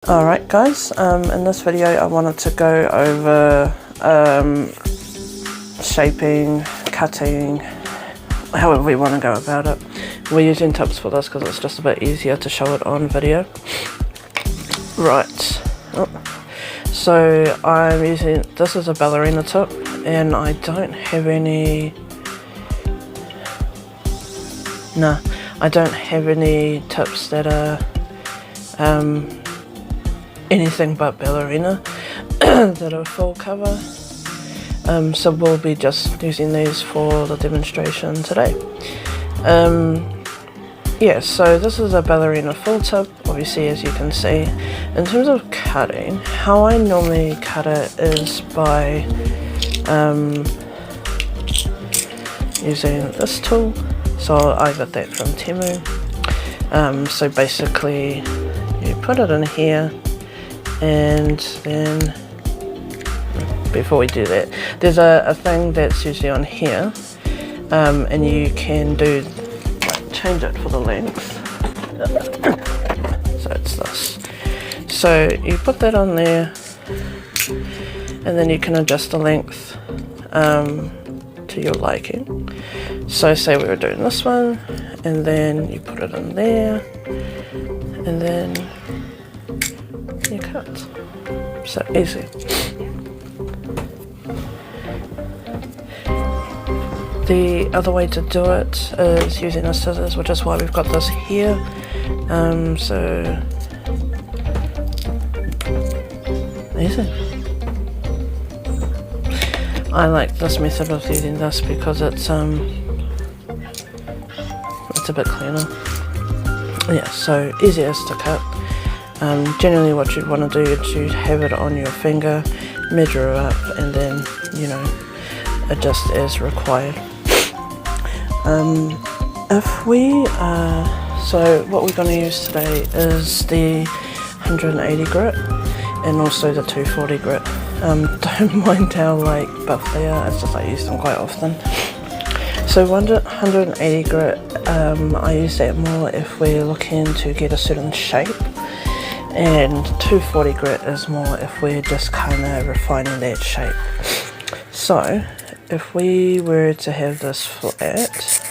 Alright guys, in this video I wanted to go over shaping, cutting, however we want to go about it. We're using tips for this because it's just a bit easier to show it on video. Right, so I'm using, this is a ballerina tip and I don't have any, I don't have any tips that are anything but ballerina that are full cover, so we'll be just using these for the demonstration today. Yeah, so this is a ballerina full tip, obviously, as you can see. In terms of cutting, how I normally cut it is by using this tool. So I got that from Temu. So basically you put it in here, and then before we do that, there's a thing that's usually on here, and you can do, like, change it for the length. So it's this. So you put that on there, and then you can adjust the length to your liking. So say we were doing this one, and then you put it in there, and then you cut. So easy. The other way to do it is using the scissors, which is why we've got this here. So easy. I like this method of using this because it's a bit cleaner. Yeah, so easiest to cut. Generally what you'd want to do is you'd have it on your finger, measure it up, and then, you know, adjust as required. If we so what we're going to use today is the 180 grit and also the 240 grit. Don't mind how like buff they are, it's just I use them quite often. So 180 grit, I use that more if we're looking to get a certain shape, and 240 grit is more if we're just kind of refining that shape. So if we were to have this flat,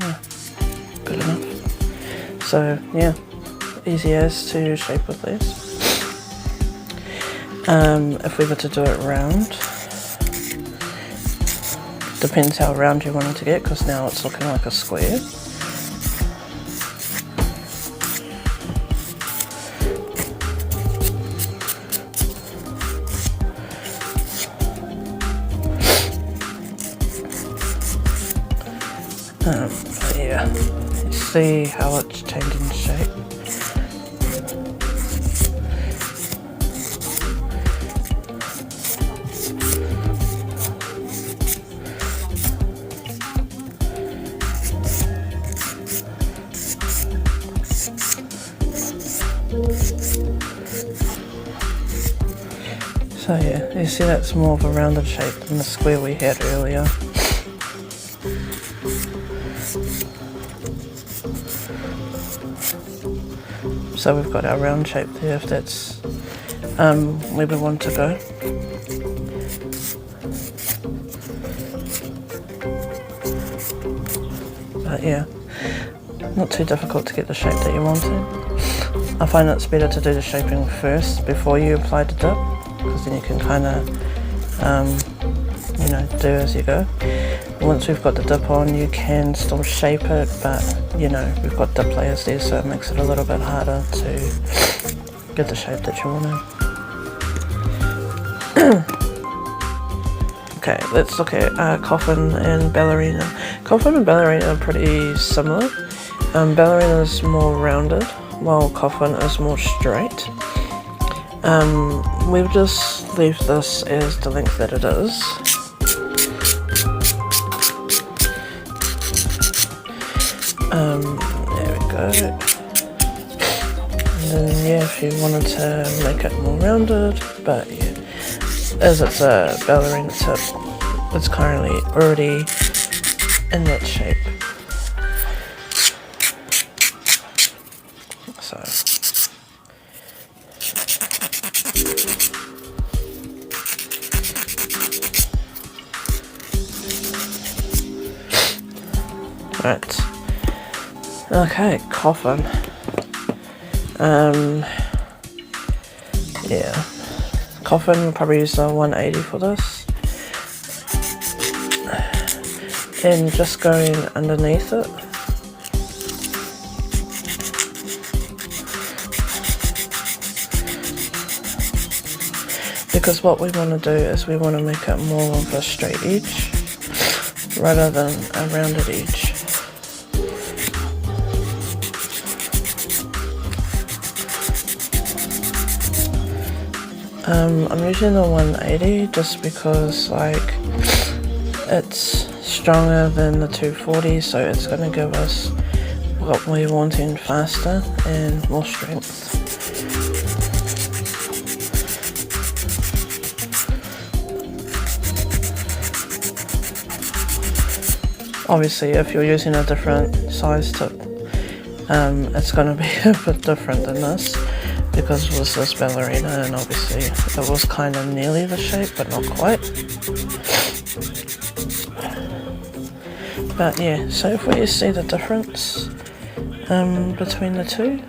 yeah, good enough. So yeah, easy as to shape with these. If we were to do it round, depends how round you want it to get, because now it's looking like a square. Yeah, you see how it's changing shape. So yeah, you see that's more of a rounded shape than the square we had earlier. So we've got our round shape there, if that's where we want to go. But yeah, not too difficult to get the shape that you want to. I find it's better to do the shaping first before you apply the dip, because then you can kind of, you know, do as you go. Once we've got the dip on, you can still shape it, but you know, we've got dip layers there, so it makes it a little bit harder to get the shape that you want to. Okay, let's look at Coffin and Ballerina. Coffin and Ballerina are pretty similar. Ballerina is more rounded, while Coffin is more straight. We'll just leave this as the length that it is. There we go. And then yeah, if you wanted to make it more rounded, but yeah, as it's a ballerina tip, it's currently already in that shape. So right. Okay, Coffin. Yeah, Coffin, we'll probably use the 180 for this. And just going underneath it. Because what we want to do is we want to make it more of a straight edge rather than a rounded edge. I'm using the 180 just because like it's stronger than the 240, so it's going to give us what we're wanting faster and more strength. Obviously if you're using a different size tip, it's going to be a bit different than this, because it was this ballerina and obviously it was kind of nearly the shape but not quite. But yeah, so if we see the difference between the two,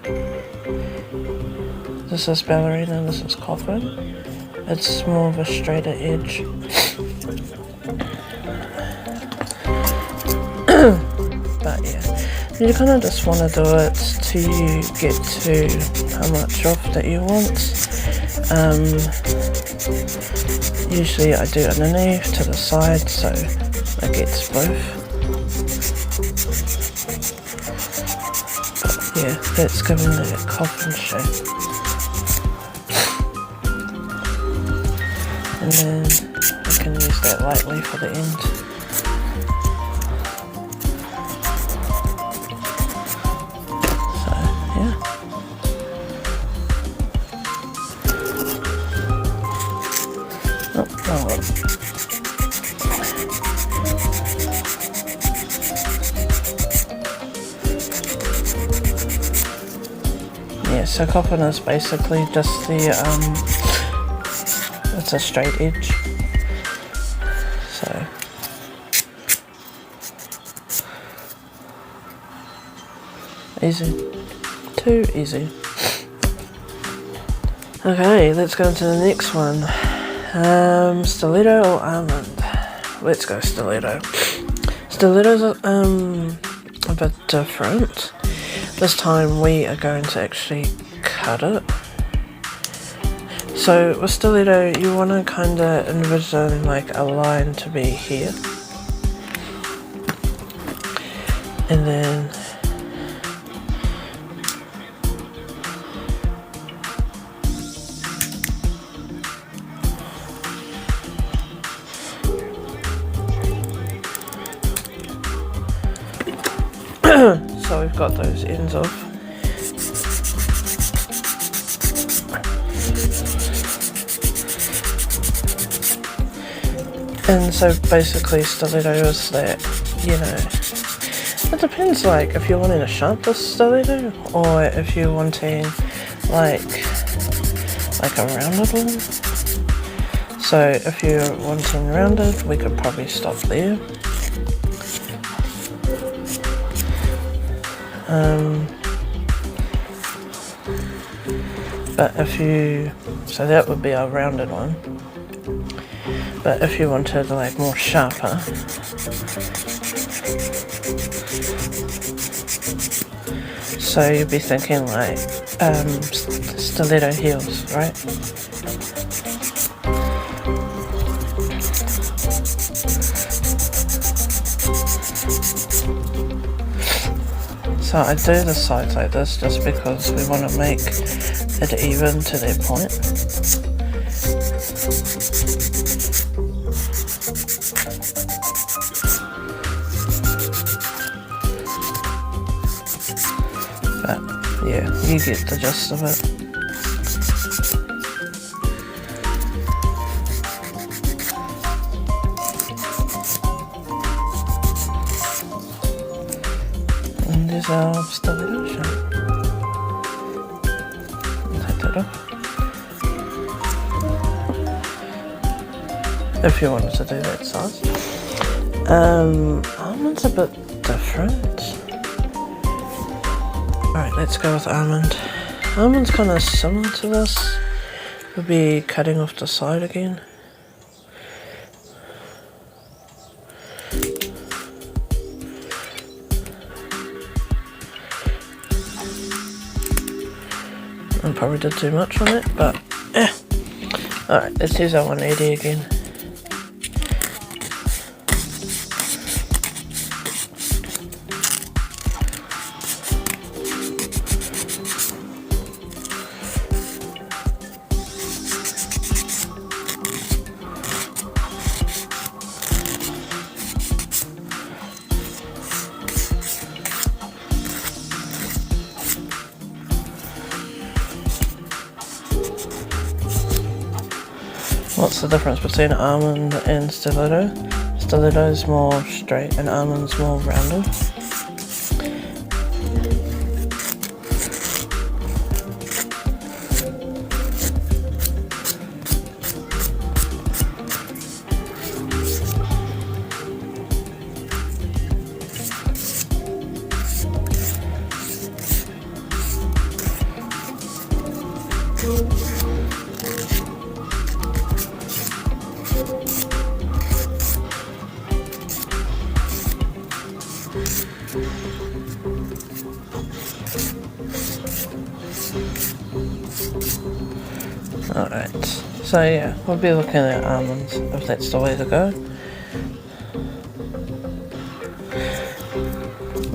this is ballerina and this is Coffin, it's more of a straighter edge. But yeah, you kind of just want to do it till you get to how much off that you want. Usually I do underneath to the side, so it gets both. But yeah, that's giving the Coffin shape. And then we can use that lightly for the end. Yeah, so Coffin is basically just the, it's a straight edge, so easy, too easy. Okay, let's go into the next one. Stiletto or Almond? Let's go Stiletto. Stiletto's a bit different. This time we are going to actually cut it. So with Stiletto you want to kind of envision like a line to be here. And then so we've got those ends off. And so basically Stiletto is that, you know, it depends like if you're wanting a sharper Stiletto or if you're wanting like a rounded one. So if you're wanting rounded, we could probably stop there. But if you, so that would be a rounded one. But if you wanted like more sharper, so you'd be thinking like stiletto heels, right? So I do the sides like this just because we want to make it even to that point. But yeah, you get the gist of it. And there's our stiletto shape. Take that off. If you wanted to do that size. Almond's a bit different. Alright, let's go with almond. Almond's kind of similar to this. We'll be cutting off the side again. I probably did too much on it, but yeah. Alright, let's use our 180 again. What's the difference between almond and stiletto? Stiletto is more straight and almond's more rounded. Alright, so yeah, we'll be looking at almonds if that's the way to go.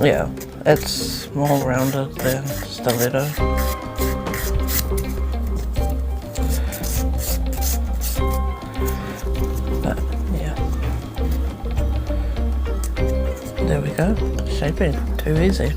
Yeah, it's more rounded than stiletto. But yeah, there we go, shaping, too easy.